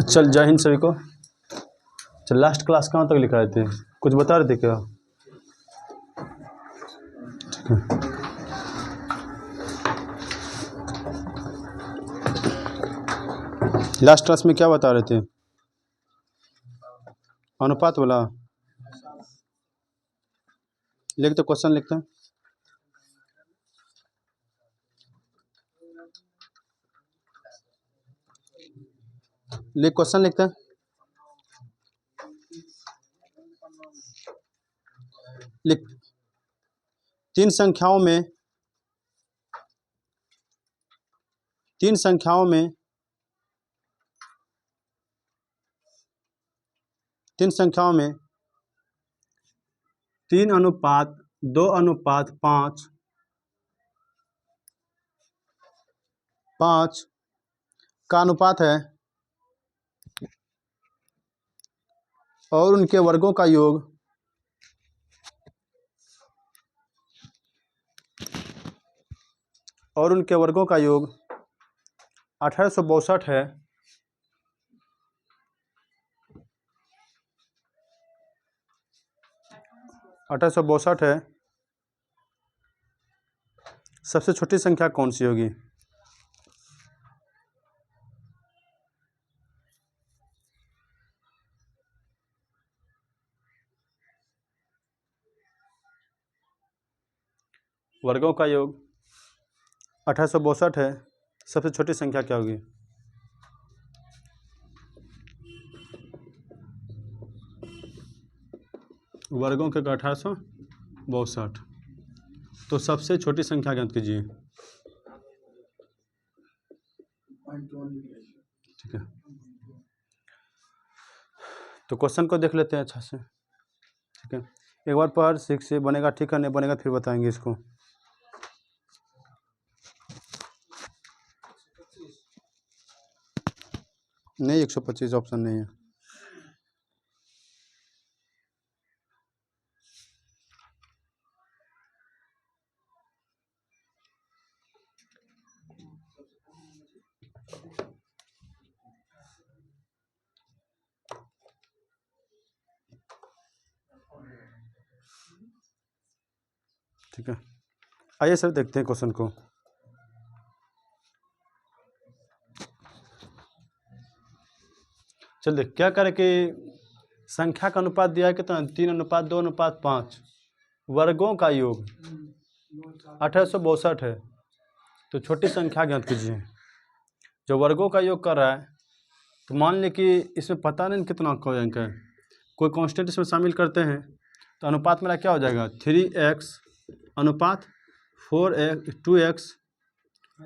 चल, जय हिंद सभी को। चल, लास्ट क्लास कहाँ तक लिखा रहे थे? कुछ बता रहे थे क्या? ठीक है। लास्ट क्लास में क्या बता रहे थे? अनुपात वाला लिख तो, क्वेश्चन लिखते हैं। लिख, क्वेश्चन लिखते हैं। लिख, तीन संख्याओं में तीन अनुपात 2:5 का अनुपात है और उनके वर्गों का योग 1862 है। सबसे छोटी संख्या कौन सी होगी? वर्गों का योग 1862 है। सबसे छोटी संख्या क्या होगी? वर्गों के 1862। तो सबसे छोटी संख्या ज्ञात कीजिए। ठीक है, तो क्वेश्चन को देख लेते हैं अच्छा से। ठीक है, एक बार पढ़, सीख से बनेगा ठीक है, नहीं बनेगा फिर बताएंगे इसको। नहीं, 125 ऑप्शन नहीं है। ठीक है, आइए सर देखते हैं क्वेश्चन को। चल देख, क्या करे कि संख्या का अनुपात दिया है कितना? 3:2:5। वर्गों का योग 1862 है। तो छोटी संख्या ज्ञात कीजिए। जो वर्गों का योग कर रहा है, तो मान लें कि इसमें पता नहीं कितना अंक है, कोई कांस्टेंट इसमें शामिल करते हैं, तो अनुपात मेरा क्या हो जाएगा? 3x अनुपात 2x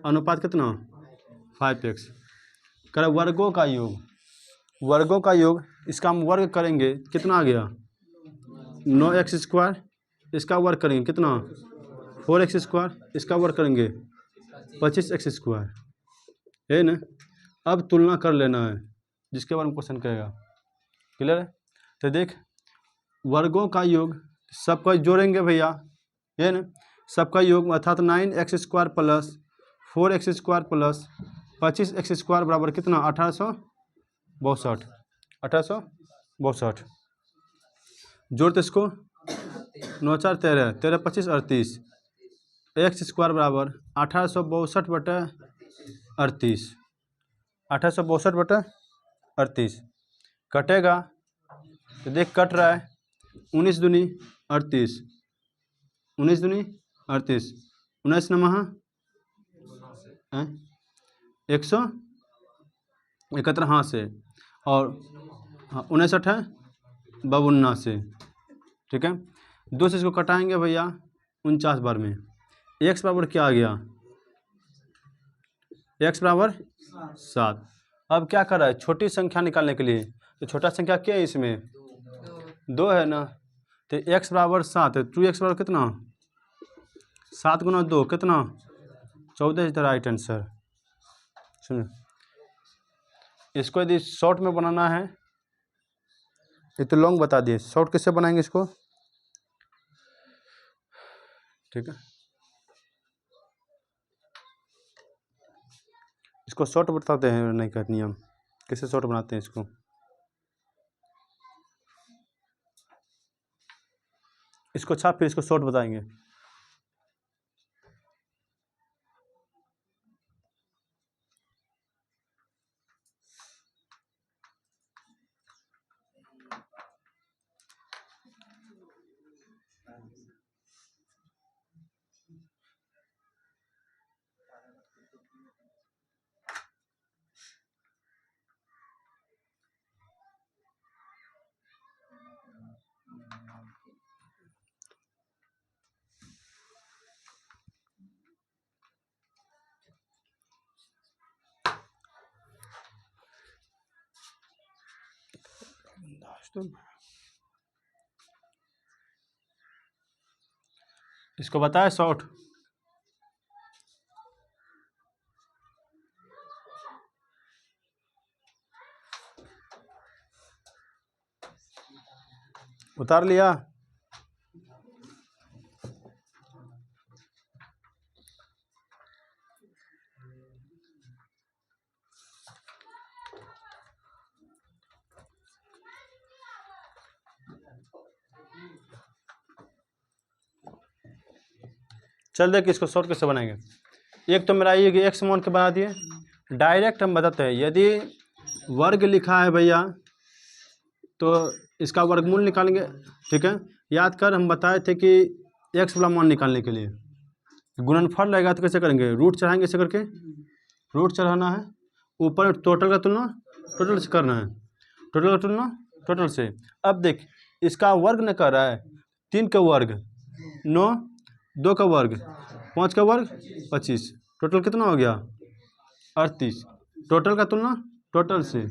अनुपात कितना? 5x। कर वर्गों का योग इसका हम वर्ग करेंगे, कितना आ गया? 9x²। इसका वर्ग करेंगे कितना? 4x²। इसका वर्ग करेंगे 25x², है ना। अब तुलना कर लेना है, जिसके बारे में क्वेश्चन कहेगा। क्लियर है? तो देख, वर्गों का योग सबका जोड़ेंगे भैया, है ना। सबका योग अर्थात 9x² plus 4x² plus 25x² बराबर कितना? 1862। जोड़ते इसको, 9 4 13 13 25 38। x² बराबर 1862/38। 1862/38 कटेगा तो देख, कट रहा है। 19 दूनी 38, 19 दूनी 38, 19 नमः 171 हाँ से, और 59 है 52 से। ठीक है, 2 से इसको कटाएंगे भैया 49 बार में। x बराबर क्या आ गया? x बराबर 7। अब क्या कर रहा है? छोटी संख्या निकालने के लिए, तो छोटा संख्या क्या है इसमें? 2 है ना। तो x बराबर 7 है। 2x बराबर कितना? 7 गुना 2 कितना? 14 इज द राइट आंसर। सुनो, इसको यदि शॉर्ट में बनाना है, ये तो लॉन्ग बता दिए, शॉर्ट कैसे बनाएंगे इसको? ठीक है, इसको शॉर्ट बताते हैं नहीं का नियम, कैसे शॉर्ट बनाते हैं इसको। इसको छाप फिर इसको शॉर्ट बताएंगे। इसको बताया शॉर्ट। उतार लिया। चल देख इसको शॉर्ट कैसे बनाएंगे। एक तो मेरा ये कि एक्स मान के बना दिए, डायरेक्ट हम बताते हैं। यदि वर्ग लिखा है भैया तो इसका वर्गमूल निकालेंगे। ठीक है, याद कर हम बताए थे कि एक्स वाला मान निकालने के लिए गुणनफल रहेगा तो कैसे करेंगे, रूट चढ़ाएंगे ऐसे करके, रूट चढ़ाना है, ऊपर टोटल का तुलना टोटल से करना है, टोटल का तुलना टोटल से। अब देख इसका वर्ग न कर रहा है, 3 का वर्ग 9, 2 का वर्ग 5 का वर्ग 25, टोटल कितना हो गया 38। टोटल का तुलना टोटल से,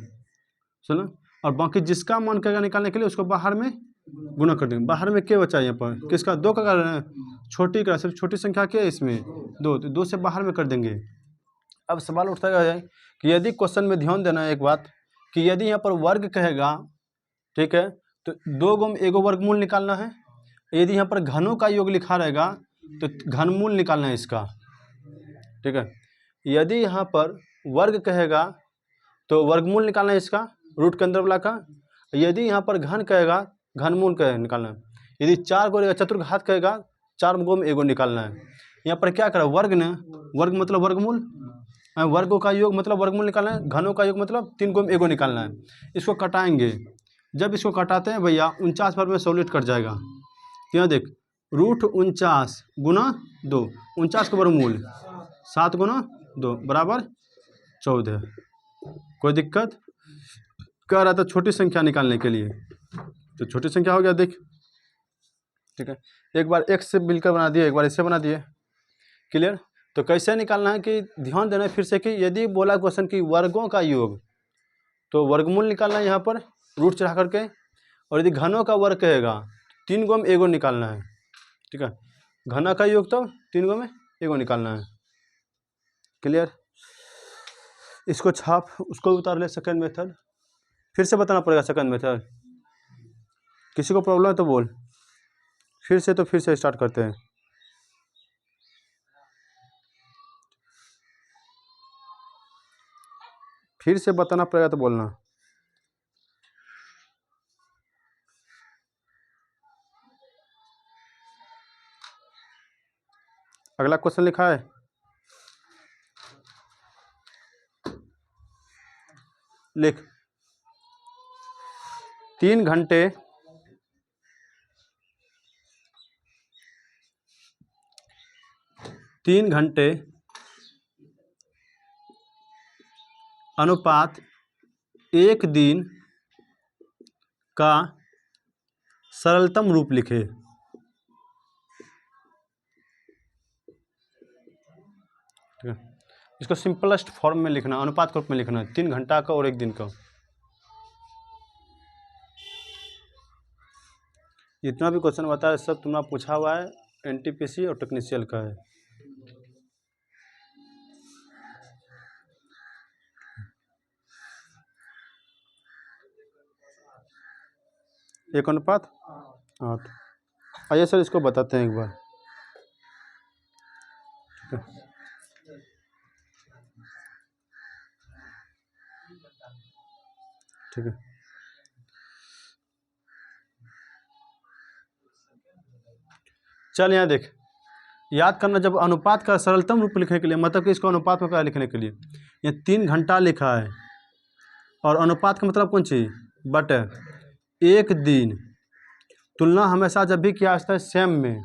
चलो। और बाकी जिसका मन करेगा निकालने के लिए उसको बाहर में गुना कर देंगे। बाहर में क्या बचा यहाँ पर, किसका 2 का कर रहे हैं, छोटी का, सिर्फ छोटी संख्या क्या है इसमें 2, तो 2 से बाहर में कर देंगे। अब सवाल उठता है कि यदि क्वेश्चन में ध्यान देना है एक बात, कि यदि यहाँ पर वर्ग कहेगा, ठीक है, तो 2 गुम एगो वर्गमूल निकालना है। यदि यहाँ पर घनों का योग लिखा रहेगा तो घनमूल निकालना है इसका। ठीक है, यदि यहाँ पर वर्ग कहेगा तो वर्गमूल निकालना है इसका, रूट के अंदर वाला का। यदि यहाँ पर घन कहेगा घनमूल का निकालना है। यदि 4 को चतुर्घात कहेगा 4 गो में एगो निकालना है। यहाँ पर क्या करा वर्ग ने, वर्ग मतलब वर्गमूल, वर्गों का योग मतलब वर्गमूल निकालना है, घनों का योग मतलब 3 गो में एगो निकालना है। इसको कटाएंगे, जब इसको कटाते हैं भैया 49 पर में सोलिट कट जाएगा। यहाँ देख रूट 49 गुना 2, 49 का वर्गमूल 7 गुना 2 बराबर 14। कोई दिक्कत, कह रहा था छोटी संख्या निकालने के लिए, तो छोटी संख्या हो गया देख। ठीक है, एक बार x से मिलकर बना दिए, एक बार इससे बना दिए, क्लियर। तो कैसे निकालना है कि ध्यान देना है फिर से कि यदि बोला क्वेश्चन की वर्गों का योग तो वर्गमूल निकालना है यहाँ पर रूट चढ़ा करके, और यदि घनों का वर्ग कहेगा 3 गो में एगो निकालना है। ठीक है, घना का योग तो 3 गो में एगो निकालना है, क्लियर। इसको छाप उसको उतार ले। सेकंड मेथड फिर से बताना पड़ेगा, सेकंड मेथड। किसी को प्रॉब्लम है तो बोल, फिर से स्टार्ट करते हैं। फिर से बताना पड़ेगा तो बोलना। अगला क्वेश्चन लिखा है, लिख 3 घंटे 3 घंटे अनुपात 1 दिन का सरलतम रूप लिखे। ठीक है, इसको सिंपलेस्ट फॉर्म में लिखना, अनुपात के रूप में लिखना है, 3 घंटा का और 1 दिन का। जितना भी क्वेश्चन बताया सब तुम्हारा पूछा हुआ है, एनटीपीसी और टेक्नीशियल का है। एक अनुपात 8। आइए सर इसको बताते हैं एक बार। ठीक है। चल यहाँ देख, याद करना, जब अनुपात का सरलतम रूप लिखने के लिए, मतलब कि इसको अनुपात में क्या लिखने के लिए, ये 3 घंटा लिखा है और अनुपात का मतलब कौन चीज, बट एक दिन। तुलना हमेशा जब भी किया जाता है सेम में,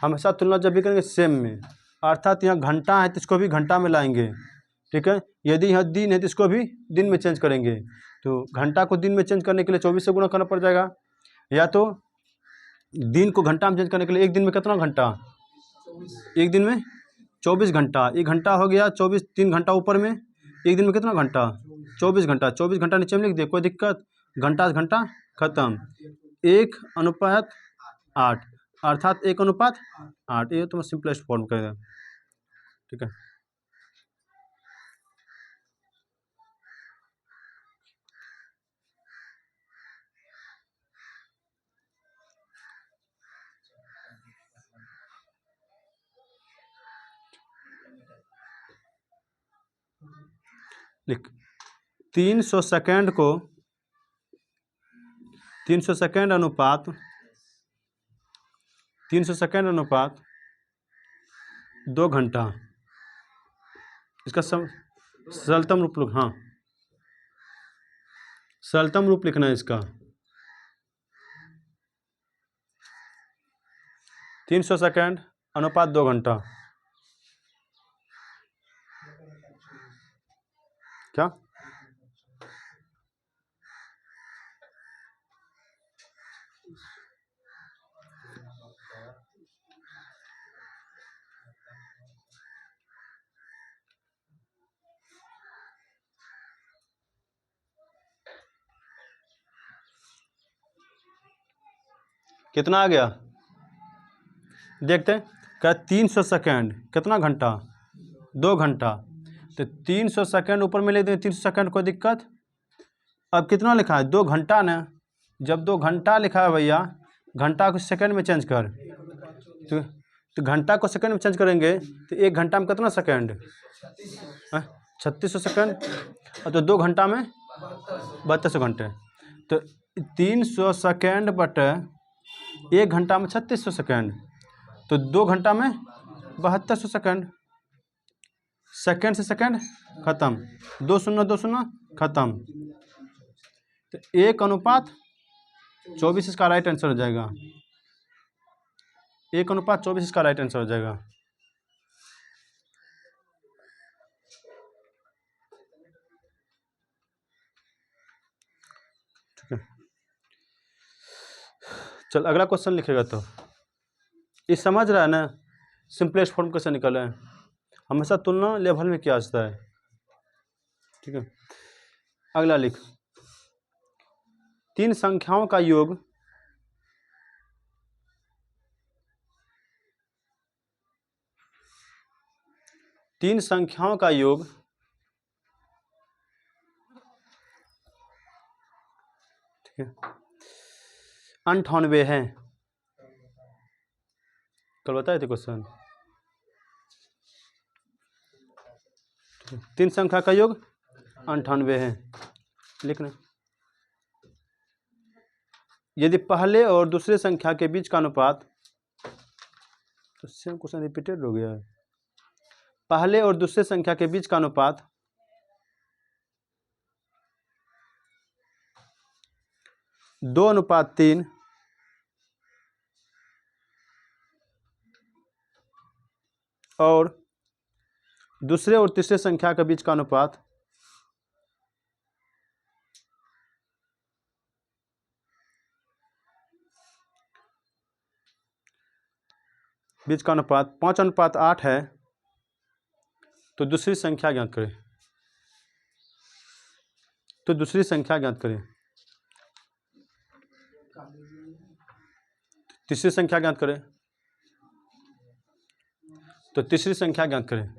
हमेशा तुलना जब भी करेंगे सेम में, अर्थात यहाँ घंटा है तो इसको भी घंटा में लाएंगे, ठीक है। यदि यहाँ दिन है तो इसको भी दिन में चेंज करेंगे। तो घंटा को दिन में चेंज करने के लिए 24 से गुणा करना पड़ जाएगा, या तो दिन को घंटा में चेंज करने के लिए एक दिन में कितना घंटा, एक दिन में 24 घंटा, एक घंटा हो गया 24, 3 घंटा ऊपर में, एक दिन में कितना घंटा, 24 घंटा, 24 घंटा नीचे में लिख दे, कोई दिक्कत, घंटा से घंटा खत्म, 1:8, अर्थात 1:8, ये तो मैं सिंपलेस्ट फॉर्म कर दें, ठीक है। लिख 300 सेकेंड को 300 सेकेंड अनुपात 300 सेकेंड अनुपात 2 घंटा, इसका सरलतम रूप लिख, हाँ सरलतम रूप लिखना है इसका, 300 सेकेंड अनुपात 2 घंटा, क्या कितना आ गया, देखते हैं, क्या 300 सेकेंड कितना घंटा, 2 घंटा, तो 300 सेकेंड ऊपर में ले दें, 300 सेकेंड कोई दिक्कत। अब कितना लिखा है, 2 घंटा ना, जब 2 घंटा लिखा है भैया, घंटा को सेकेंड में चेंज कर, तो घंटा को सेकेंड में चेंज करेंगे तो 1 घंटा में कितना सेकेंड, 3600 सेकेंड, और तो 2 घंटा में 3200 घंटे, तो 300 सेकेंड बट 1 घंटा में 3600 सेकेंड, तो 2 घंटा में 7200 सेकेंड, सेकेंड से सेकेंड खत्म, 2 शून्य 2 शून्य खत्म, तो 1:24 इसका राइट आंसर हो जाएगा, 1:24 इसका राइट आंसर हो जाएगा। ठीक है, चल अगला क्वेश्चन लिखेगा, तो ये समझ रहा है ना, सिंपलेस्ट फॉर्म कैसे निकला है, हमेशा तुलना लेवल में किया जाता है, ठीक है। अगला लिख, 3 संख्याओं का योग 3 संख्याओं का योग ठीक है 98 है, कल बताए थे क्वेश्चन, 3 संख्या का योग 98 है, लिखना। यदि पहले और दूसरे संख्या के बीच का अनुपात, तो सेम क्वेश्चन रिपीटेड हो गया है, पहले और दूसरे संख्या के बीच का अनुपात 2:3 और दूसरे और तीसरे संख्या के बीच का अनुपात 5:8 है, तो दूसरी संख्या ज्ञात करें, तीसरी संख्या ज्ञात करें, तो तीसरी संख्या ज्ञात करें,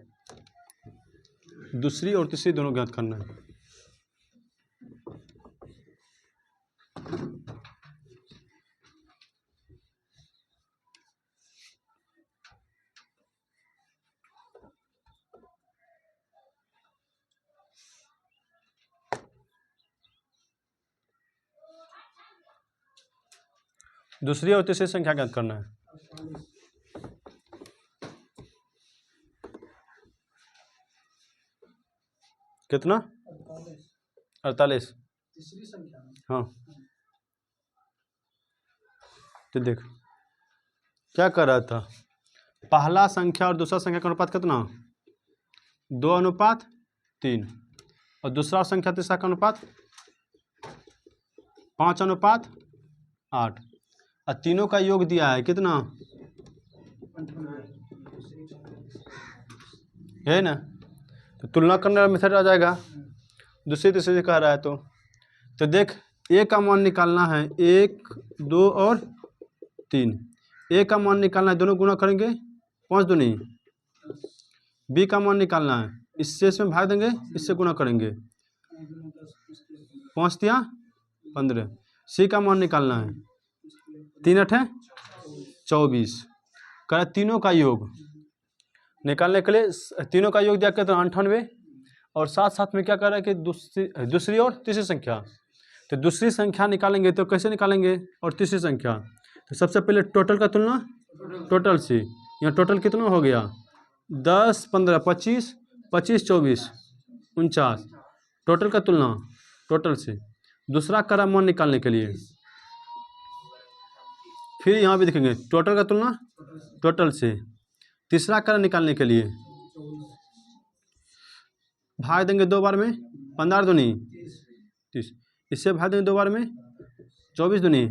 दूसरी और तीसरी दोनों ज्ञात करना है। दूसरी और तीसरी संख्या ज्ञात करना है। कितना? 48। तीसरी संख्या। हाँ, तो देख क्या कर रहा था, पहला संख्या और दूसरा संख्या का अनुपात कितना? 2:3। और दूसरा संख्या तीसरा का अनुपात 5:8। और तीनों का योग दिया है कितना है ना, तो तुलना करने वाला मेथड आ जाएगा। दूसरी तीसरी कह रहा है तो देख ए का मान निकालना है, 1 2 और 3। ए का मान निकालना है, दोनों गुणा करेंगे 5 दूनी। बी का मान निकालना है, इससे इसमें भाग देंगे, इससे गुणा करेंगे 5 तिया 15। सी का मान निकालना है, 3 8 24। कह तीनों का योग निकालने के लिए तीनों का योग दिया कितना 98। और साथ साथ में क्या कर रहा है कि दूसरी और तीसरी संख्या, तो दूसरी संख्या निकालेंगे तो कैसे निकालेंगे, और तीसरी संख्या तो सबसे पहले टोटल का तुलना टोटल से। यहाँ टोटल कितना हो गया 10 15 25 25 24 49। टोटल का तुलना टोटल से। दूसरा करा मान निकालने के लिए, फिर यहाँ भी देखेंगे टोटल का तुलना टोटल से। तीसरा करा निकालने के लिए भाग देंगे 2 बार में, 15 दूनी 30। इससे भाग देंगे 2 बार में, 24 दूनी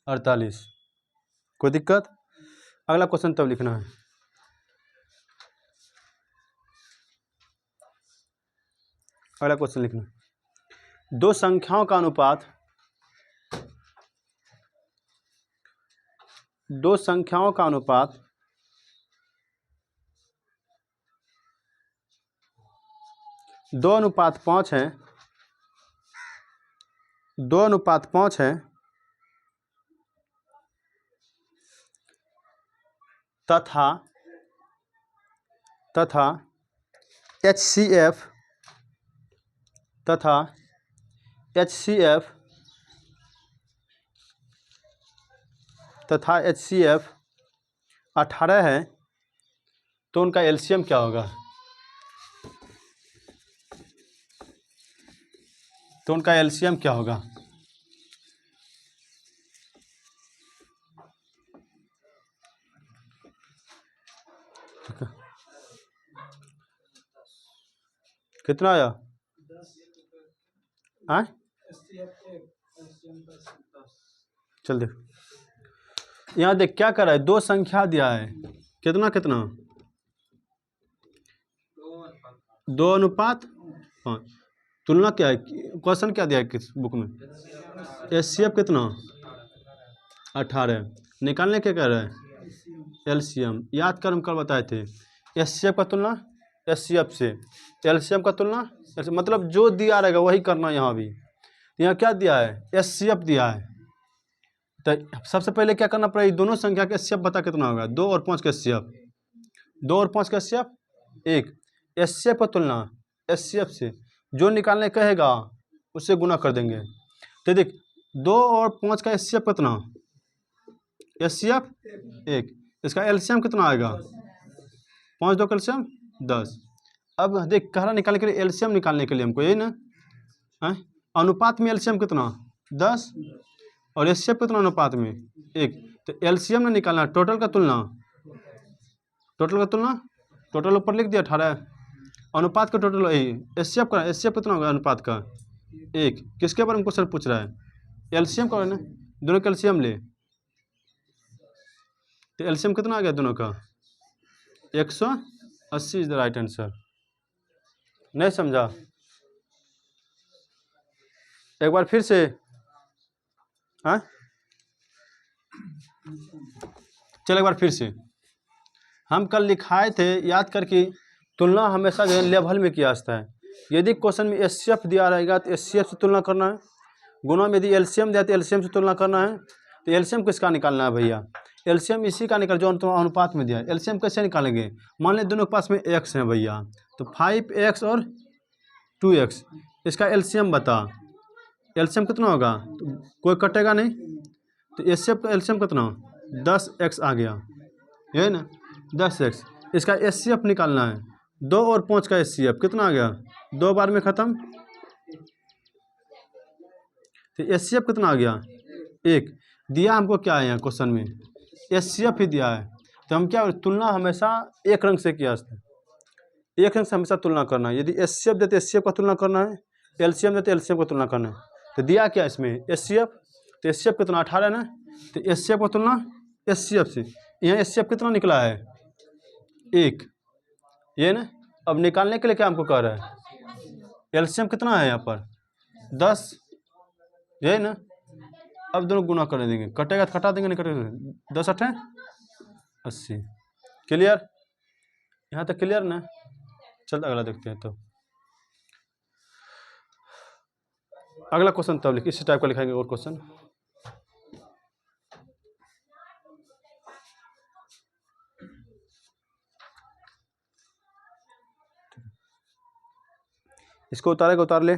48। कोई दिक्कत? अगला क्वेश्चन तब लिखना है। अगला क्वेश्चन लिखना, दो संख्याओं का अनुपात, दो संख्याओं का अनुपात 2:5 है, 2:5 है, तथा HCF तथा HCF 18 है, तो उनका एलसीएम क्या होगा? तो उनका एलसीएम क्या होगा? कितना आया? हाँ चल देख, यहाँ देख क्या कर रहा है, दो संख्या दिया है, कितना कितना 2:5। तुलना क्या है, क्वेश्चन क्या दिया है किस बुक में? HCF कितना 18। निकालने क्या कह रहा है? एलसीएम। याद कर हम कल बताए थे, HCF का तुलना HCF से, एलसीएम का तुलना मतलब जो दिया रहेगा वही करना। यहाँ भी यहाँ क्या दिया है? HCF दिया है, तो सबसे पहले क्या करना पड़ेगा, दोनों संख्या के HCF बता कितना होगा। 2 और 5 का HCF, 2 और 5 का HCF 1। HCF का तुलना HCF से, जो निकालने कहेगा उससे गुना कर देंगे। तो देख 2 और 5 का HCF कितना? HCF 1। इसका एलसीएम कितना आएगा? 5 2 एलसीएम 10। अब देख कह रहा निकालने के लिए, एलसीएम निकालने के लिए हमको यही ना है, अनुपात में एलसीएम कितना 10 और HCF कितना अनुपात में 1। तो एलसीएम ने निकालना, टोटल का तुलना, टोटल का तुलना, टोटल ऊपर लिख दिया 18, अनुपात का टोटल यही HCF का, HCF कितना होगा अनुपात का 1। किसके बारे में क्वेश्चन पूछ रहा है? एलसीएम का है ना, दोनों का एलसीएम ले, तो एलसीएम कितना आ गया दोनों का 180 इज द राइट आंसर। नहीं समझा? एक बार फिर से, हाँ चल एक बार फिर से, हम कल लिखाए थे याद करके, तुलना हमेशा जो है लेवल में किया जाता है। यदि क्वेश्चन में HCF दिया रहेगा तो HCF से तुलना करना है, गुणा में यदि एलसीएम दिया तो एलसीएम से तुलना करना है। तो एलसीएम किसका निकालना है भैया? एलसीएम इसी का निकाल जो अनुपात में दिया है। एलसीएम कैसे निकालेंगे? मान लें दोनों के पास में x है भैया, तो 5x और 2x, इसका एलसीएम बता, एलसीएम कितना होगा? तो कोई कटेगा नहीं, तो एचसीएफ का एलसीएम कितना 10x आ गया, यही ना 10x। इसका एचसीएफ निकालना है, 2 और 5 का एचसीएफ कितना आ गया, 2 बार में ख़त्म। तो एचसीएफ कितना आ गया 1। दिया हमको क्या है यहाँ क्वेश्चन में, एचसीएफ ही दिया है। तो हम क्या तुलना हमेशा एक रंग से किया, एक रंग से हमेशा तुलना करना है। यदि एचसीएफ देते एचसीएफ का तुलना करना है, एलसीएम देते एलसीएम का तुलना करना है। तो दिया क्या इसमें एचसीएफ, तो एचसीएफ कितना 18 ना, तो एचसीएफ का तुलना एचसीएफ से। यहाँ एचसीएफ कितना निकला है 1, ये ना। अब निकालने के लिए क्या हमको कह रहा है, एलसीएम कितना है यहाँ पर 10, यही ना। अब दोनों गुना कर देंगे, कटेगा तो कटा देंगे, नहीं कटेगा 10 8 80। क्लियर, यहाँ तक क्लियर ना। चल अगला देखते हैं। तो अगला क्वेश्चन तब लिख, इसी टाइप का लिखाएंगे और क्वेश्चन। इसको उतारेगा उतार ले,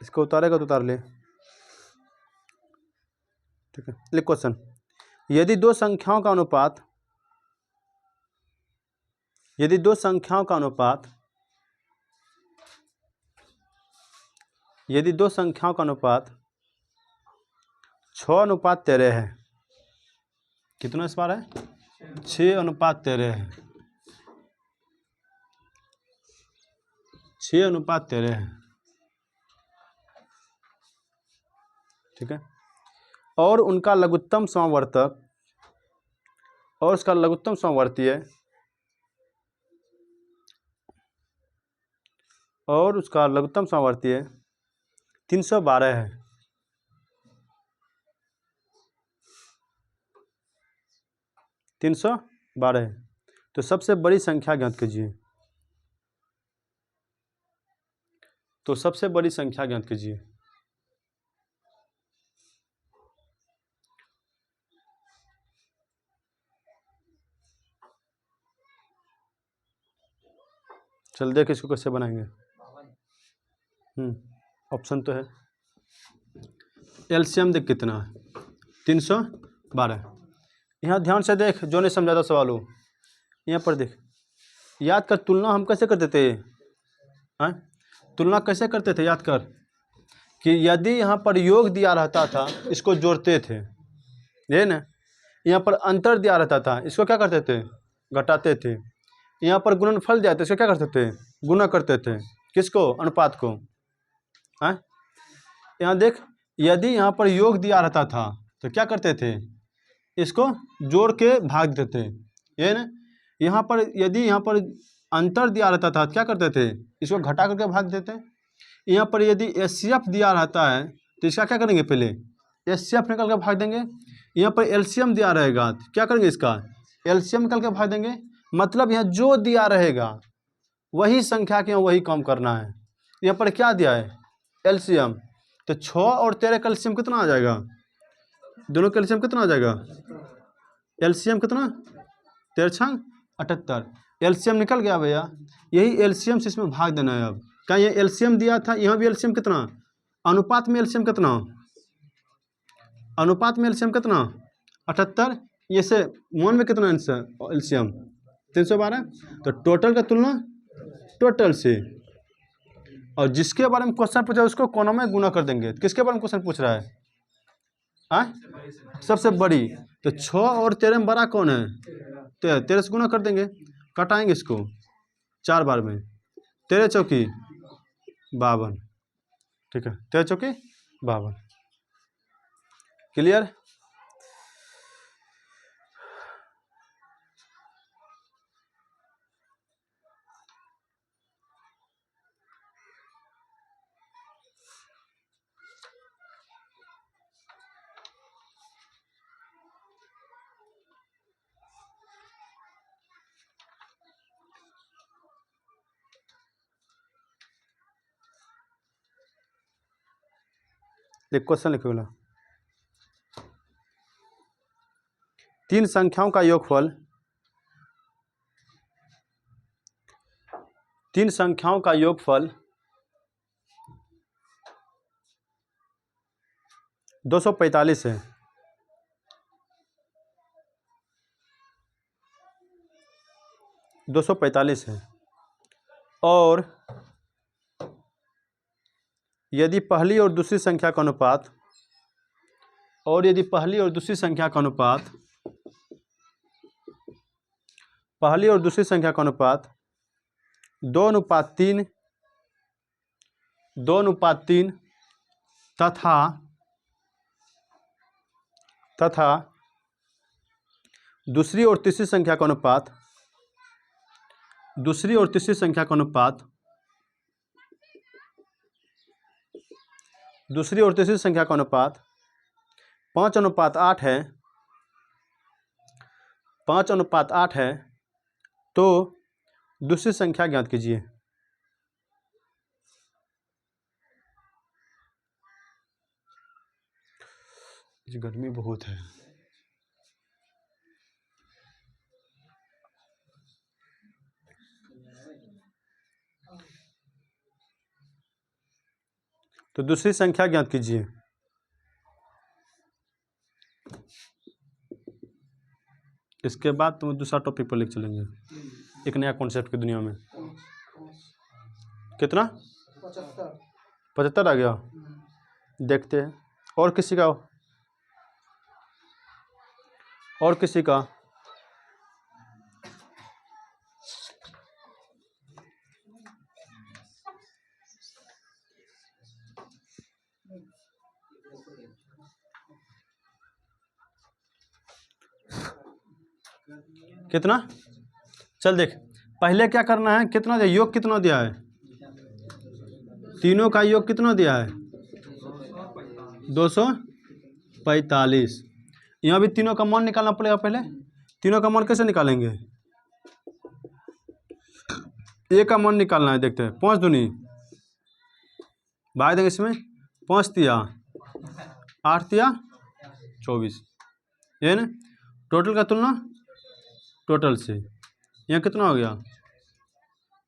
इसको उतारेगा तो उतार ले, ठीक है। लिख क्वेश्चन, यदि दो संख्याओं का अनुपात, यदि दो संख्याओं का अनुपात, यदि दो संख्याओं का अनुपात 6:13 है, कितना इस बार है 6:13 है, 6:13 है, ठीक है। और उनका लघुत्तम समवर्तक और उसका लघुत्तम समवर्तीय और उसका लघुत्तम समवर्तीय 312 है। 312 है। तो सबसे बड़ी संख्या ज्ञात कीजिए, तो सबसे बड़ी संख्या ज्ञात कीजिए। चल देख इसको कैसे बनाएंगे। ऑप्शन तो है, एलसीएम देख कितना है 312। यहाँ ध्यान से देख, जो नहीं समझा था सवाल हो यहाँ पर देख, याद कर तुलना हम कैसे करते थे, हाँ तुलना कैसे करते थे, याद कर कि यदि यहाँ पर योग दिया रहता था इसको जोड़ते थे, ये ना। यहाँ पर अंतर दिया रहता था इसको क्या करते थे, घटाते थे। यहाँ पर गुणनफल दिया था इसको क्या करते थे, गुणा करते थे। किसको, अनुपात को, हाँ। यहाँ देख, यदि यहाँ पर योग दिया रहता था तो क्या करते थे, इसको जोड़ के भाग देते, ये ना। यहाँ पर यदि यहाँ पर अंतर दिया रहता था क्या करते थे, इसको घटा करके भाग देते। यहाँ पर यदि एचसीएफ दिया रहता है तो इसका क्या करेंगे, पहले एचसीएफ निकल के भाग देंगे। यहाँ पर एलसीएम दिया रहेगा तो क्या करेंगे, इसका एलसीएम निकल के भाग देंगे। मतलब यहाँ जो दिया रहेगा वही संख्या के वही कम करना है। यहाँ पर क्या दिया है, एलसीएम। तो 6 और 13 का एलसीएम कितना आ जाएगा, दोनों का एलसीएम कितना आ जाएगा, एलसीएम कितना 13 78। एलसीएम निकल गया भैया, यही एलसीएम से इसमें भाग देना है। अब क्या ये एलसीएम दिया था, यहाँ भी एलसीएम कितना, अनुपात में एलसीएम कितना, अनुपात में एलसीएम कितना 78, ये से वन में कितना एलसीएम 312। तो टोटल का तुलना टोटल से, और जिसके बारे में क्वेश्चन पूछा उसको कोनों में गुना कर देंगे। किसके बारे में क्वेश्चन पूछ रहा है, सबसे बड़ी। तो 6 और 13 में बड़ा कौन है, 13 से गुना कर देंगे, कटाएंगे इसको 4 बार में, 13 चौकी 52, ठीक है, 13 चौकी 52। क्लियर। एक क्वेश्चन लिखो बोला, 3 संख्याओं का योगफल, 3 संख्याओं का योगफल 245 है। 245 है। और यदि पहली और दूसरी संख्या का अनुपात पहली और दूसरी संख्या का अनुपात 2:3 तथा दूसरी और तीसरी संख्या का अनुपात 5:8 है। 5:8 है तो दूसरी संख्या ज्ञात कीजिए। गर्मी बहुत है। तो दूसरी संख्या ज्ञात कीजिए। इसके बाद तुम दूसरा टॉपिक पर लिख चलेंगे, एक नया कॉन्सेप्ट की दुनिया में। कितना? 75 आ गया। देखते हैं और किसी का। कितना? चल देख, पहले क्या करना है, कितना दिया, योग कितना दिया है, तीनों का योग कितना दिया है, 245। यहाँ भी तीनों का मान निकालना पड़ेगा। पहले तीनों का मान कैसे निकालेंगे, एक का मान निकालना है। देखते हैं, 5 दूनी भाई देंगे इसमें, 5 तिया 8 तिया 24, ये ना टोटल का तुलना टोटल से। यहाँ कितना हो गया,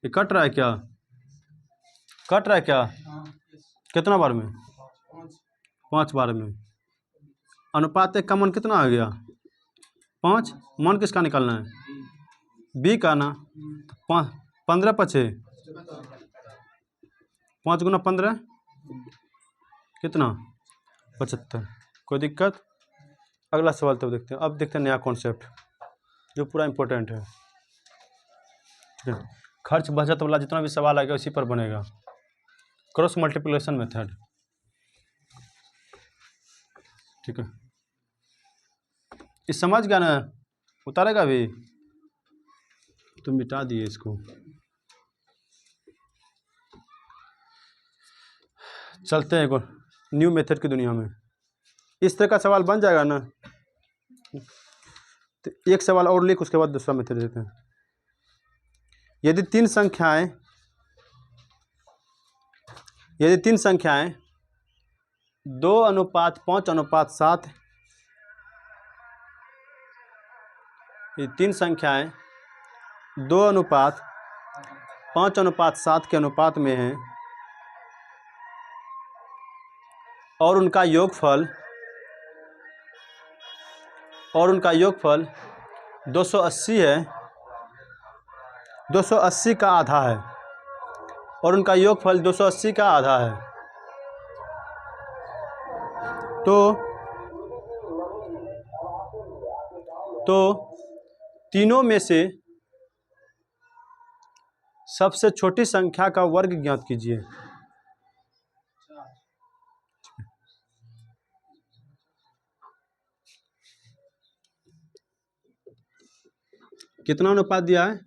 ये कट रहा है क्या, कितना बार में, 5 बार में। अनुपात एक का मान कितना आ गया, 5। मान किसका निकालना है, बी का ना। 15 पचे 5 गुना 15 कितना, 75। कोई दिक्कत? अगला सवाल तब देखते हैं। अब देखते हैं नया कॉन्सेप्ट जो पूरा इंपॉर्टेंट है। ठीक है, खर्च बचत वाला जितना भी सवाल आएगा उसी पर बनेगा। Cross multiplication method. ठीक है, इस समझ गया ना, उतारेगा भी, तुम मिटा दिए इसको। चलते हैं एक न्यू मेथड की दुनिया में। इस तरह का सवाल बन जाएगा ना, तो एक सवाल और लिख, उसके बाद दूसरा मेथड देते हैं। यदि तीन संख्याएं 2:5:7, ये तीन संख्याएं 2:5:7 के अनुपात में हैं और उनका योगफल 280 है, 280 का आधा है, और उनका योगफल 280 का आधा है। तो तीनों में से सबसे छोटी संख्या का वर्ग ज्ञात कीजिए। कितना अनुपात दिया है,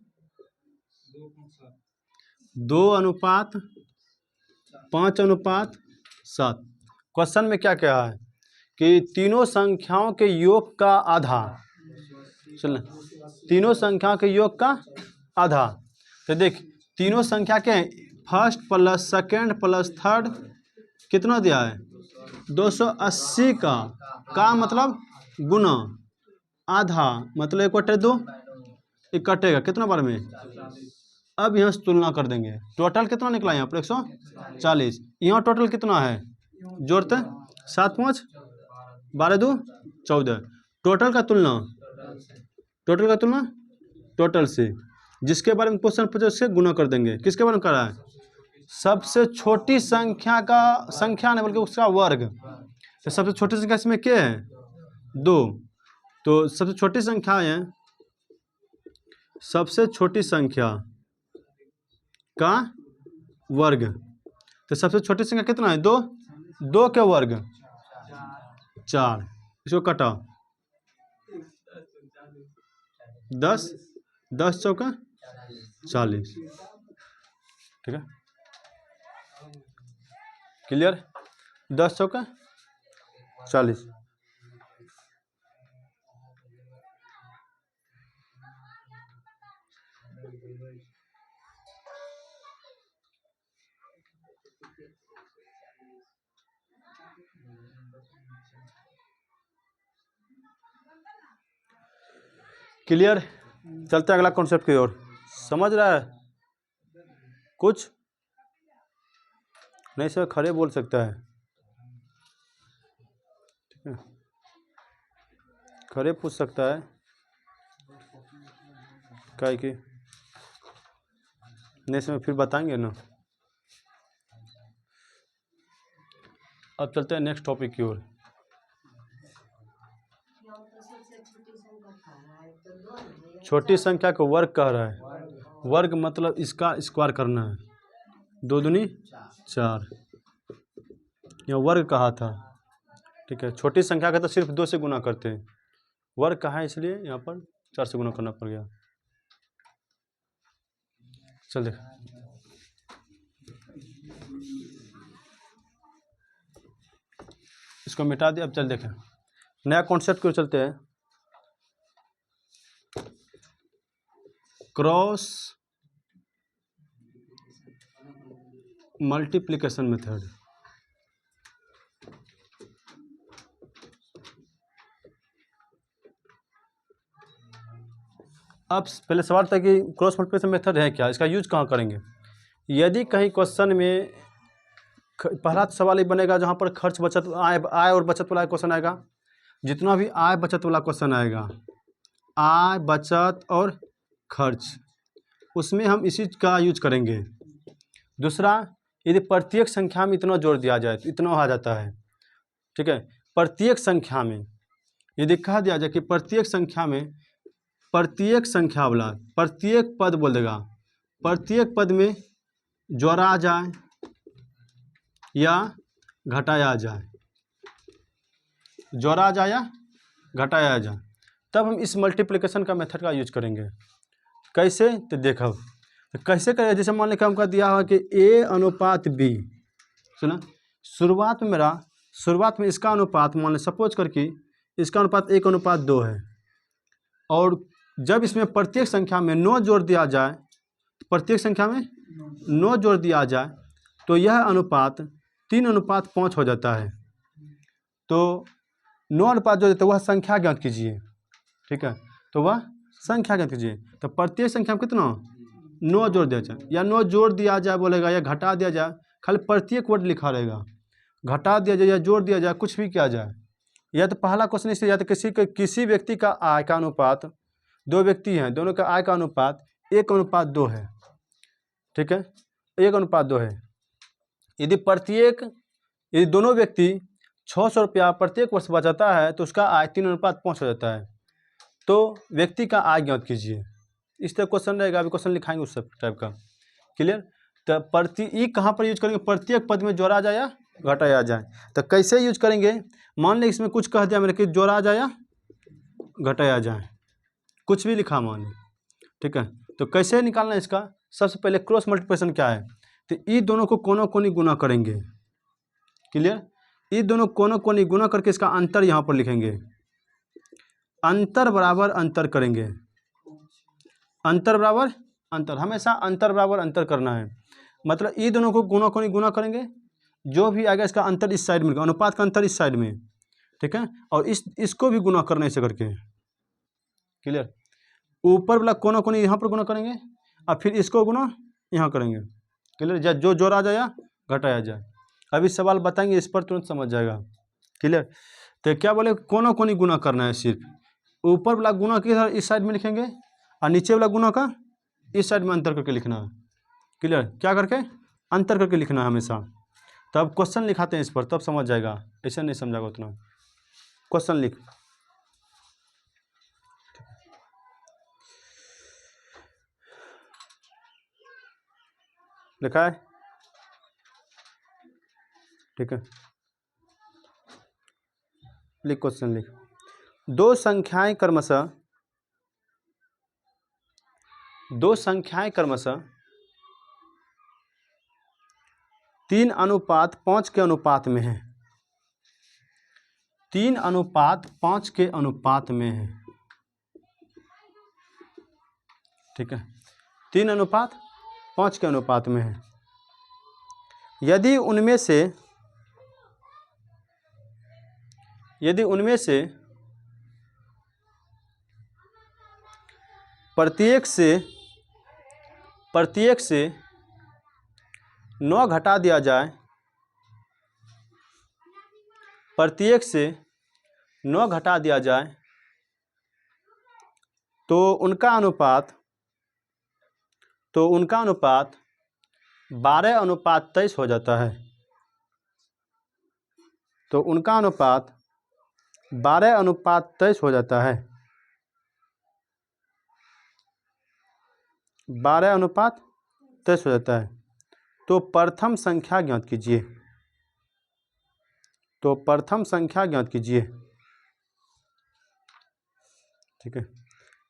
2:5:7। क्वेश्चन में क्या कहा है कि तीनों संख्याओं के योग का आधा, चल तीनों संख्याओं के योग का आधा। तो देख, तीनों संख्या के first plus second plus third कितना दिया है, 280 का मतलब गुना, आधा मतलब 1 बटे 2, एक कटेगा कितना बार में। अब यहाँ से तुलना कर देंगे, टोटल कितना निकला यहाँ पर 140। यहाँ टोटल कितना है, जोड़ते 7 5 12 2 14। टोटल का तुलना टोटल से, जिसके बारे में क्वेश्चन पूछे उससे गुना कर देंगे। किसके बारे में कर रहा है? सबसे छोटी संख्या का, संख्या नहीं बल्कि उसका वर्ग। तो सबसे छोटी संख्या इसमें क्या है? 2। तो सबसे छोटी संख्या है, सबसे छोटी संख्या का वर्ग। तो सबसे छोटी संख्या कितना है? 2। 2 के वर्ग 4। इसको कटाओ, 10 10 चौका 40। ठीक है, क्लियर? 10 चौका 40। क्लियर? चलते हैं अगला कॉन्सेप्ट की ओर। समझ रहा है कुछ? नहीं सर, खड़े बोल सकता है, ठीक है, खड़े पूछ सकता है, क्या कि नहीं समय फिर बताएंगे ना। अब चलते हैं नेक्स्ट टॉपिक की ओर। छोटी संख्या को वर्ग कह रहा है। वर्ग मतलब इसका स्क्वायर करना है। 2 दूनी 4, यह वर्ग कहा था। ठीक है, छोटी संख्या का तो सिर्फ 2 से गुना करते हैं, वर्ग कहा है इसलिए यहाँ पर 4 से गुना करना पड़ गया। चल देख, इसको मिटा दिया। अब चल देखें नया कॉन्सेप्ट की ओर चलते हैं। Cross multiplication method. अब पहले सवाल था कि क्रॉस मल्टीप्लिकेशन मेथड है क्या, इसका यूज कहाँ करेंगे। यदि कहीं क्वेश्चन में पहला सवाल ही बनेगा जहाँ पर खर्च बचत आय और बचत वाला क्वेश्चन आएगा। जितना भी आय बचत वाला क्वेश्चन आएगा, आय बचत और खर्च, उसमें हम इसी का यूज करेंगे। दूसरा, यदि प्रत्येक संख्या में इतना जोड़ दिया जाए तो इतना आ जाता है। ठीक है, प्रत्येक संख्या में यदि कहा दिया जाए कि प्रत्येक संख्या में, प्रत्येक संख्या वाला प्रत्येक पद बोल देगा, प्रत्येक पद में जोड़ा जाए या घटाया जाए, जोड़ा जाए या घटाया जाए, तब हम इस मल्टीप्लिकेशन का मेथड का यूज करेंगे। कैसे? तो देखो तो कैसे करें। जैसे मान लें हमको दिया हुआ कि A अनुपात B, सुना, शुरुआत में इसका अनुपात मान लें, सपोज करके इसका अनुपात 1:2 है, और जब इसमें प्रत्येक संख्या में 9 जोड़ दिया जाए, प्रत्येक संख्या में 9 जोड़ दिया जाए तो यह अनुपात 3:5 हो जाता है। तो 9 अनुपात जो देता है वह संख्या ज्ञात कीजिए। ठीक है, तो वह संख्या ज्ञात कीजिए। तो प्रत्येक संख्या में कितना 9 जोड़ दिया जाए, या 9 जोड़ दिया जाए बोलेगा, या घटा दिया जाए, खाली प्रत्येक वर्ड लिखा रहेगा। घटा दिया जाए या जोड़ दिया जाए, कुछ भी किया जाए। या तो पहला क्वेश्चन इससे, या तो किसी व्यक्ति का आय का अनुपात, 2 व्यक्ति हैं, दोनों का आय का अनुपात 1:2 है। ठीक है, 1:2 है। यदि दोनों व्यक्ति 600 रुपया प्रत्येक वर्ष बचाता है तो उसका आय 3:5 हो जाता है। तो व्यक्ति का आय ज्ञात कीजिए। इस तरह क्वेश्चन रहेगा, अभी क्वेश्चन लिखाएंगे उस टाइप का। क्लियर? तो ई कहाँ पर यूज करेंगे? प्रत्येक पद में जोड़ा जाए या घटाया जाए। तो कैसे यूज करेंगे? मान लें इसमें कुछ कह दिया मेरे कि जोड़ा जाए या घटाया जाए, कुछ भी लिखा मान लें। ठीक है, तो कैसे निकालना है इसका? सबसे पहले क्रॉस मल्टीप्लिकेशन क्या है, तो ई दोनों को कोनों कोनी गुना करेंगे। क्लियर? ई दोनों कोनों कोनी गुना करके इसका अंतर यहाँ पर लिखेंगे। अंतर बराबर अंतर करेंगे, अंतर बराबर अंतर, हमेशा अंतर बराबर अंतर करना है। मतलब ई दोनों को कोनों कोनी गुना करेंगे, जो भी आएगा इसका अंतर इस साइड में, अनुपात का अंतर इस साइड में। ठीक है, और इसको भी गुना करना ऐसे करके। क्लियर? ऊपर वाला कोनों कोनी यहाँ पर गुना करेंगे, और फिर इसको गुना यहाँ करेंगे। क्लियर? जो जोड़ा जाए या घटाया जाए। अभी सवाल बताएंगे, इस पर तुरंत समझ जाएगा। क्लियर? तो क्या बोले, कोना कोनी गुना करना है। सिर्फ ऊपर वाला गुना किधर, इस साइड में लिखेंगे, और नीचे वाला गुना का इस साइड में अंतर करके लिखना है। क्लियर? क्या करके? अंतर करके लिखना है हमेशा। तब क्वेश्चन लिखाते हैं इस पर, तब समझ जाएगा, ऐसा नहीं समझाएगा उतना। क्वेश्चन लिख, लिखा है? ठीक है, लिख क्वेश्चन लिख। दो संख्याएं क्रमशः 3:5 के अनुपात में है। 3:5 के अनुपात में है। ठीक है, 3:5 के अनुपात में है। यदि उनमें से प्रत्येक से 9 घटा दिया जाए, प्रत्येक से 9 घटा दिया जाए, तो उनका अनुपात 12:23 हो जाता है। तो उनका अनुपात 12:23 हो जाता है। 12:23 हो जाता है। तो प्रथम संख्या ज्ञात कीजिए। ठीक है,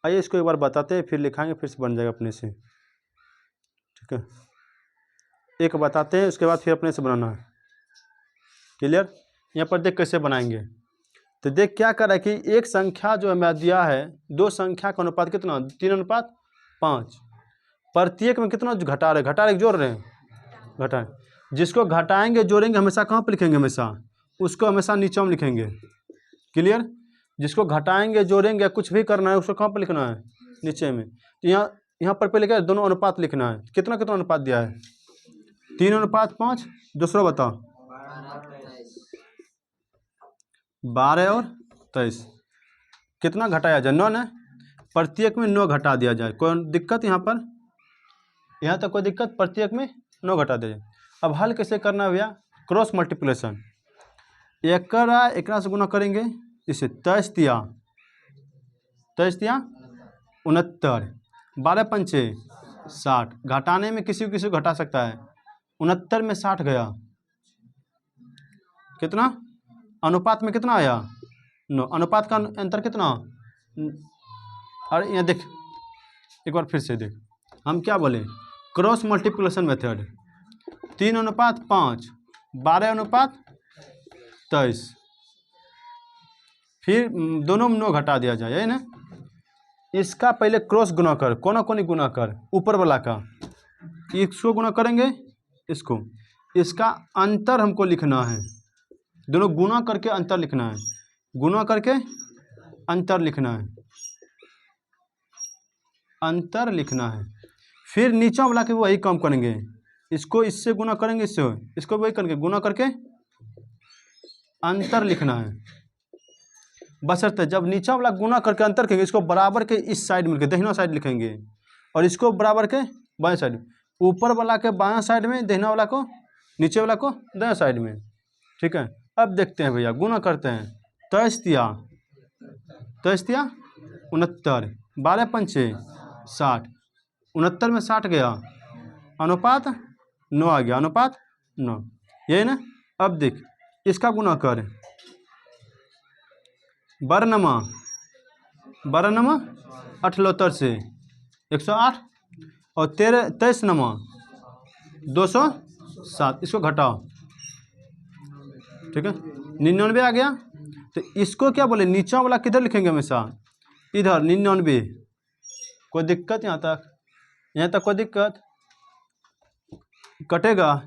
आइए इसको एक बार बताते हैं, फिर लिखाएंगे, फिर से बन जाएगा अपने से। ठीक है, एक बताते हैं, उसके बाद फिर अपने से बनाना है। क्लियर? यहाँ पर देख कैसे बनाएंगे। तो देख क्या कर रहा है कि एक संख्या जो हमें दिया है, दो संख्या का अनुपात कितना, 3:5। प्रत्येक में कितना घटा रहे, जोड़ रहे हैं, घटा रहे। जिसको घटाएंगे जोड़ेंगे हमेशा कहाँ पर लिखेंगे, हमेशा उसको हमेशा नीचे में लिखेंगे। क्लियर? जिसको घटाएंगे जोड़ेंगे कुछ भी करना है उसको कहाँ पर लिखना है, नीचे में। तो यहाँ पर पहले क्या दोनों अनुपात लिखना है। कितना अनुपात दिया है, 3:5। दूसरा बताओ, 12 और 23। कितना घटाया जाए, 9 ना। प्रत्येक में 9 घटा दिया जाए, कोई दिक्कत यहाँ पर? यहाँ तक कोई दिक्कत? प्रत्येक में 9 घटा दिया जाए। अब हल कैसे करना है भैया, क्रॉस मल्टीप्लिकेशन। एकरा से गुना करेंगे, इसे 23 तिया 69, 12 पंचे 60। घटाने में किसी को घटा सकता है। 69 में 60 गया, कितना अनुपात में कितना आया, 9। अनुपात का अंतर कितना, अरे यहाँ देख एक बार फिर से देख, हम क्या बोले, क्रॉस मल्टीप्लिकेशन मेथड। 3:5, 12:23, फिर दोनों में 9 घटा दिया जाए, है ना। इसका पहले क्रॉस गुना कर, कोना कोनी गुना कर, ऊपर वाला का, इसको गुना करेंगे, इसको, इसका अंतर हमको लिखना है। दोनों गुना करके अंतर लिखना है, गुना करके अंतर लिखना है, अंतर लिखना है। फिर नीचा वाला के वही काम करेंगे, इसको इससे गुना करेंगे, इसको वही करेंगे, गुना करके अंतर लिखना है। बशर्ते जब नीचा वाला गुना करके अंतर करेंगे, इसको बराबर के इस साइड में दाहिना साइड लिखेंगे, और इसको बराबर के बाएं साइड, ऊपर वाला के बाएं साइड में, दाहिना वाला को, नीचे वाला को दाएं साइड में। ठीक है, अब देखते हैं भैया, गुना करते हैं। 23 तिया 69, 12 पंचे 60, 69 में 60 गया, अनुपात 9 आ गया, अनुपात 9, यही ना। अब देख इसका गुना कर, 12 78 से 108, और 23 207, इसको घटाओ। ठीक है, 99 आ गया। तो इसको क्या बोले, नीचा वाला किधर लिखेंगे, हमेशा इधर 99। कोई दिक्कत यहाँ तक? यहाँ तक कोई दिक्कत? कटेगा,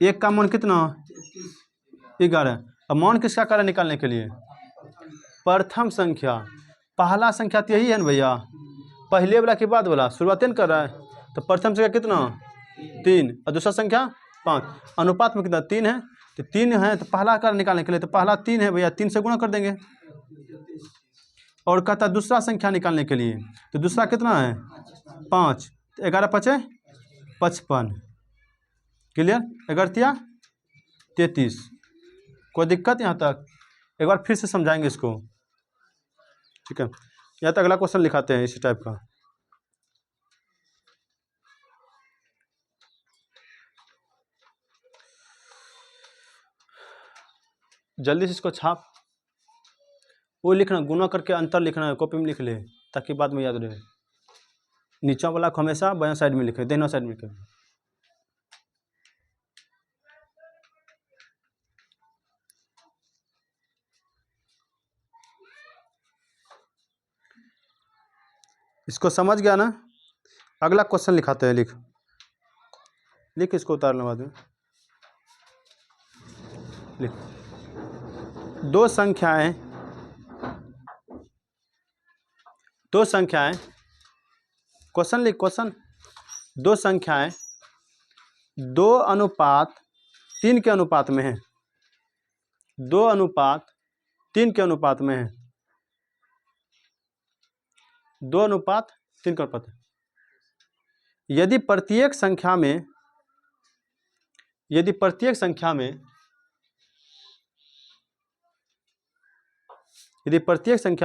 एक का मान कितना, 11। अब मान किसका करें निकालने के लिए, प्रथम संख्या। पहला संख्या तो यही है ना भैया, पहले वाला के बाद वाला, शुरुआत कर रहा है। तो प्रथम संख्या कितना, 3, और दूसरा संख्या 5। अनुपात में कितना, 3 है। तो 3 है तो पहला आकार निकालने के लिए तो पहला 3 है भैया, 3 से गुणा कर देंगे। और कहता दूसरा संख्या निकालने के लिए, तो दूसरा कितना है 5, तो 11 पचे 55। क्लियर? 11 33। कोई दिक्कत यहाँ तक? एक बार फिर से समझाएंगे इसको, ठीक है। यहाँ तक अगला क्वेश्चन लिखाते हैं इसी टाइप का। जल्दी से इसको छाप, वो लिखना, गुना करके अंतर लिखना है, कॉपी में लिख ले ताकि बाद में याद रहे। नीचा वाला को हमेशा बायां साइड में लिखे, दाहिना साइड में लिखे। इसको समझ गया ना? अगला क्वेश्चन लिखाते हैं, लिख लिख इसको उतारने बाद में लिख। दो संख्याएं क्वेश्चन लिख, क्वेश्चन। दो संख्याएं 2:3 के अनुपात में है, 2:3 के अनुपात में है, 2:3 का अनुपात है। यदि प्रत्येक संख्या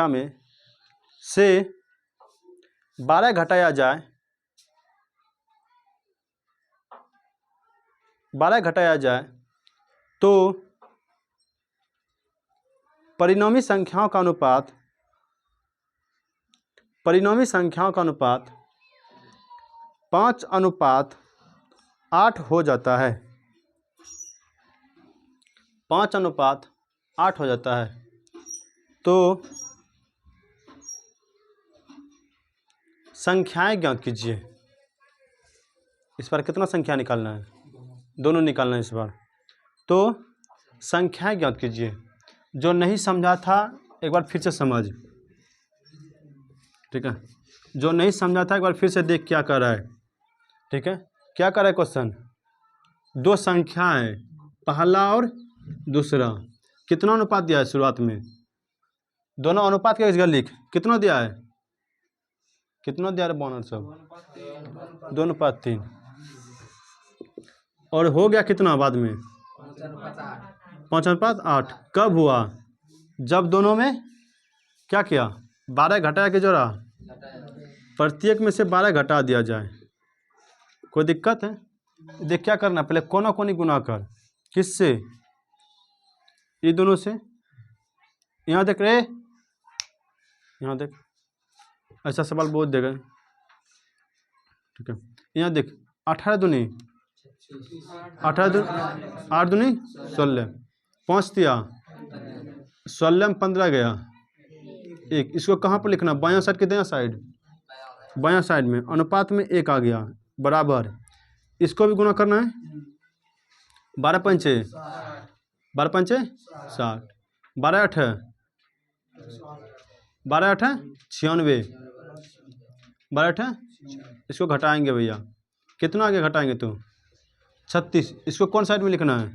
में से 12 घटाया जाए तो परिणामी संख्याओं का अनुपात 5:8 हो जाता है। 5:8 हो जाता है। तो संख्याएं ज्ञात कीजिए। इस बार कितना संख्या निकालना है? दोनों निकालना है इस बार। तो संख्याएं ज्ञात कीजिए। जो नहीं समझा था एक बार फिर से समझ, ठीक है। जो नहीं समझा था एक बार फिर से देख क्या कर रहा है, ठीक है। क्या कर रहा है क्वेश्चन? दो संख्या है, पहला और दूसरा, कितना अनुपात दिया है शुरुआत में? दोनों अनुपात का इसका लिख, कितना दिया है? कितना दिया है बोनर सब? 2:3। और हो गया कितना बाद में? 5:8। कब हुआ? जब दोनों में क्या किया? 12 घटाया के जोड़ा, प्रत्येक में से 12 घटा दिया जाए। कोई दिक्कत है? देख क्या करना, पहले कोना कोनी गुना कर। किससे? ये दोनों से। यहाँ देख रहे, यहाँ देख, ऐसा सवाल बोल देगा, ठीक है। यहाँ देख, 18 दूनी 8 दूनी 16, 5 दिया 16 में 15 गया 1। इसको कहाँ पर लिखना? बायां साइड के दायां साइड, बायां साइड में अनुपात में 1 आ गया बराबर। इसको भी गुना करना है, 12 पंचे 60, 12 8 96, 12 8। इसको घटाएंगे भैया, कितना आगे घटाएंगे तो 36। इसको कौन साइड में लिखना है?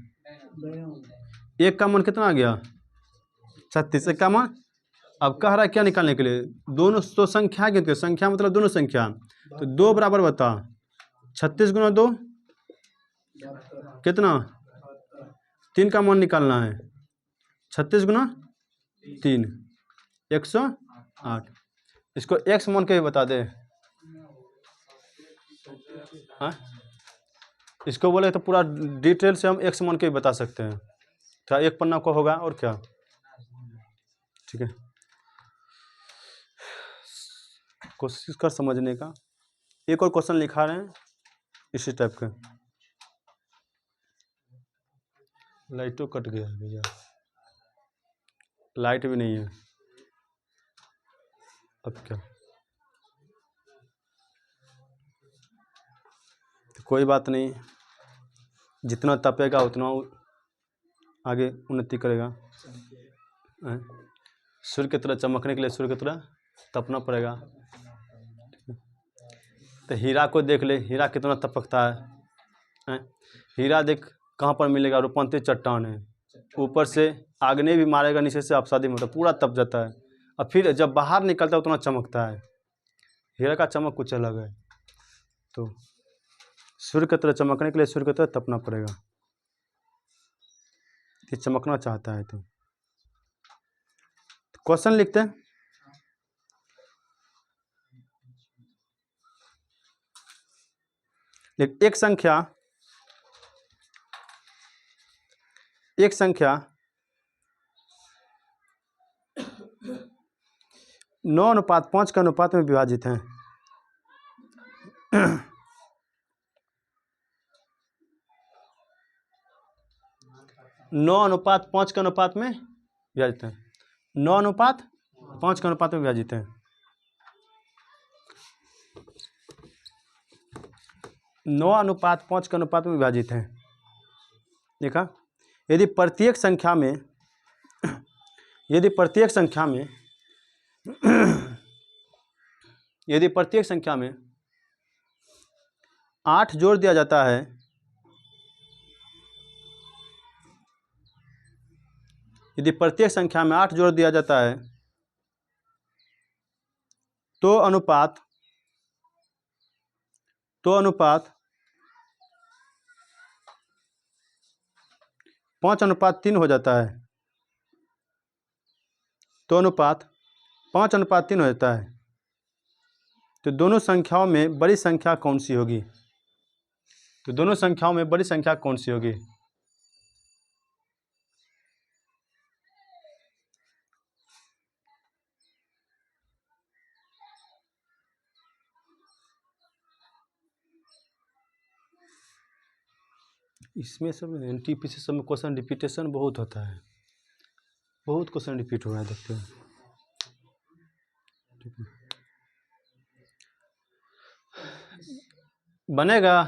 1 का मान कितना आ गया? 36। 1 का मान। अब कह रहा है क्या निकालने के लिए? दोनों तो संख्या के, संख्या मतलब दोनों संख्या, तो 2 बराबर बता 36 गुना 2 कितना? 3 का मान निकालना है। 36 गुना 3 108। इसको x मान के भी बता दे। हाँ, इसको बोले तो पूरा डिटेल से हम x मान के भी बता सकते हैं। क्या एक पन्ना को होगा और क्या, ठीक है। कोशिश कर समझने का। एक और क्वेश्चन लिखा रहे हैं इसी टाइप का। लाइटों कट गया है भैया, लाइट भी नहीं है, अब क्या? तो कोई बात नहीं, जितना तपेगा उतना आगे उन्नति करेगा। सूर्य की तरह चमकने के लिए सूर्य की तरह तपना पड़ेगा। तो हीरा को देख ले, हीरा कितना तपकता है। हीरा देख कहाँ पर मिलेगा, रूपांतरित चट्टान है, ऊपर से आग्नेय भी मारेगा, नीचे से अपसादी में होता है, पूरा तप जाता है, और फिर जब बाहर निकलता है उतना चमकता है। हीरा का चमक कुछ अलग है। तो सूर्य की तरह चमकने के लिए सूर्य की तरह तपना पड़ेगा, ये चमकना चाहता है। तो क्वेश्चन लिखते हैं। एक संख्या 9:5 के अनुपात में विभाजित है। 9:5 के अनुपात में विभाजित है। 9:5 के अनुपात में विभाजित है। 9:5 के अनुपात में विभाजित है। देखा, यदि प्रत्येक संख्या में 8 जोड़ दिया जाता है, यदि प्रत्येक संख्या में 8 जोड़ दिया जाता है तो अनुपात 5:3 हो जाता है। तो अनुपात 5:3 हो जाता है। तो दोनों संख्याओं में बड़ी संख्या कौन सी होगी? तो दोनों संख्याओं में बड़ी संख्या कौन सी होगी? इसमें सब एनटीपीसी सब में क्वेश्चन रिपीटेशन बहुत होता है, बहुत क्वेश्चन रिपीट हो रहा है, देखते हैं। ठीक है, बनेगा,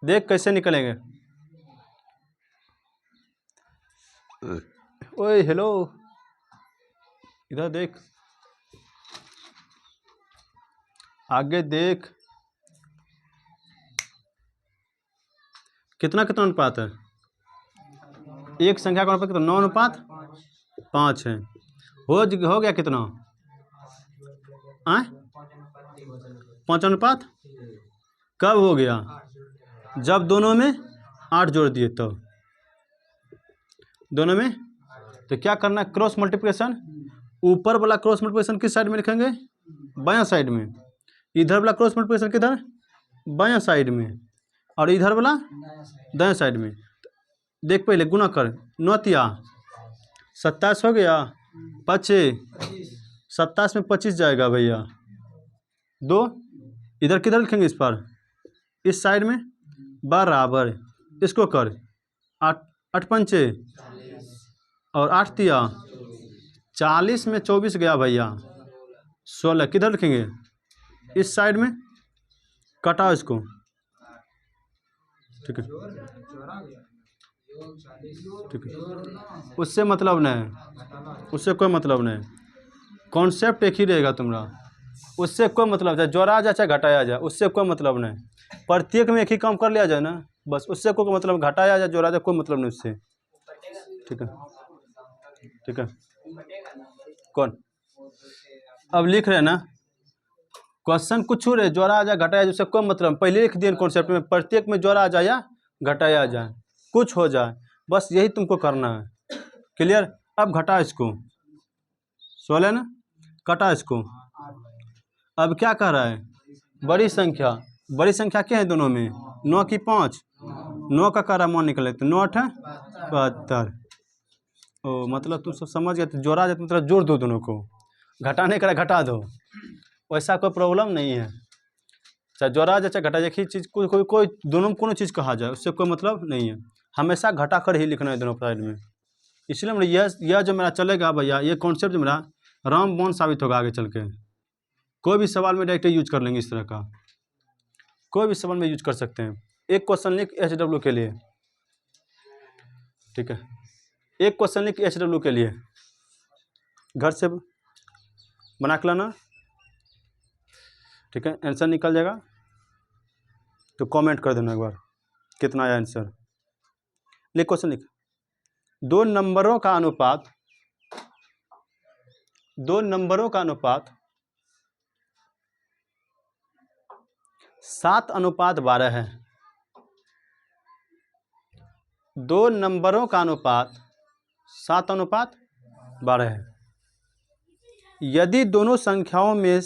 देख कैसे निकलेंगे। ओए हेलो, इधर देख, आगे देख, कितना अनुपात है? एक संख्या का अनुपात कितना? 9:5 है। हो गया कितना? 5:5 कब हो गया? जब दोनों में 8 जोड़ दिए तो दोनों में। तो क्या करना है? Cross multiplication. ऊपर वाला क्रॉस मल्टीप्लिकेशन किस साइड में लिखेंगे? बायां साइड में। इधर वाला क्रॉस मल्टीप्लिकेशन किधर? बायां साइड में। और इधर वाला दायां साइड में। देख पहले गुना कर, 9 27 हो गया, 5 27 में 25 जाएगा भैया, 2 इधर किधर लिखेंगे? इस पर, इस साइड में बराबर, इसको कर 8 पंचे और 8 तिया 40 में 24 गया भैया, 16 किधर लिखेंगे? इस साइड में, कटाओ इसको। ठीक है, ठीक है, उससे मतलब नहीं, उससे कोई मतलब नहीं, कॉन्सेप्ट एक ही रहेगा तुम्हारा, उससे कोई मतलब चाहे जोड़ा जाए चाहे घटाया जाए, उससे कोई मतलब नहीं। प्रत्येक में एक ही काम कर लिया जाए ना, बस, उससे कोई मतलब, घटाया जाए जोड़ा जाए कोई मतलब नहीं उससे। ठीक है, ठीक है, कौन अब लिख रहे हैं ना, क्वेश्चन कुछ रहे, जोड़ा आ जाए घटाया जाए, उससे कोई मतलब, पहले लिख दिए कॉन्सेप्ट में, प्रत्येक में जोड़ा आ जाए या घटाया जाए, कुछ हो जाए, बस यही तुमको करना है। क्लियर? अब घटा इसको, 16 ना, कटा इसको। अब क्या कह रहा है? बड़ी संख्या, बड़ी संख्या क्या है दोनों में? 9 की 5, 9 का कह रहा मान निकले, तो 9 8 72। ओ मतलब तुम सब समझ गए, तो जोड़ा जाए मतलब जोड़ दो दोनों को, घटाने का घटा दो, वैसा कोई प्रॉब्लम नहीं है। चाहे जोड़ा जाए चाहे घटा जाए, एक ही चीज़, कोई दोनों में कोनो चीज़ कहा जाए, उससे कोई मतलब नहीं है, हमेशा घटा कर ही लिखना है दोनों साइड में। इसलिए मेरा यह जो मेरा चलेगा भैया, ये कॉन्सेप्ट जो मेरा रामबाण साबित होगा आगे चल के। कोई भी सवाल में डायरेक्ट यूज कर लेंगे, इस तरह का कोई भी सवाल में यूज कर सकते हैं। एक क्वेश्चन लिख HW के लिए, ठीक है, एक क्वेश्चन लिख HW के लिए, घर से बना के लाना, ठीक है, आंसर निकल जाएगा। तो कमेंट कर देना एक बार कितना आया आंसर। लिख क्वेश्चन लिख। दो नंबरों का अनुपात 7:12 है। दो नंबरों का अनुपात 7:12 है। यदि दोनों संख्याओं में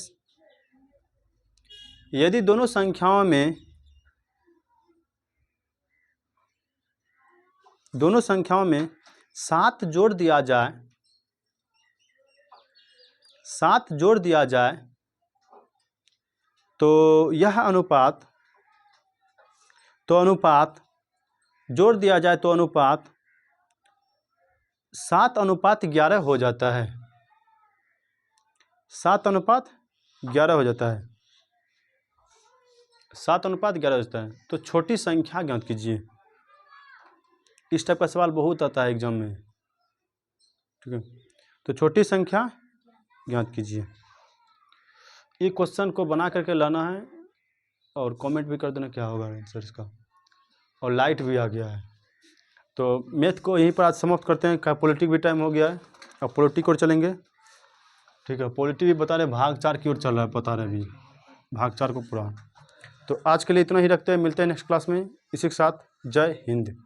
7 जोड़ दिया जाए तो यह अनुपात जोड़ दिया जाए तो अनुपात 7:11 हो जाता है। 7:11 हो जाता है। 7:11 हो जाता है। तो छोटी संख्या ज्ञात कीजिए। इस टाइप का सवाल बहुत आता है एग्जाम में, ठीक है। तो छोटी संख्या ज्ञात कीजिए। ये क्वेश्चन को बना करके लाना है और कमेंट भी कर देना क्या होगा आंसर इसका। और लाइट भी आ गया है। तो मैथ को यहीं पर आज समाप्त करते हैं। का पॉलिटिक भी टाइम हो गया है। अब पॉलिटिक और चलेंगे, ठीक है। पॉलिटिक भी बता रहे भाग 4 की ओर चल रहा है, बता रहे अभी भाग 4 को पूरा। तो आज के लिए इतना ही रखते हैं। मिलते हैं नेक्स्ट क्लास में। इसी के साथ जय हिंद।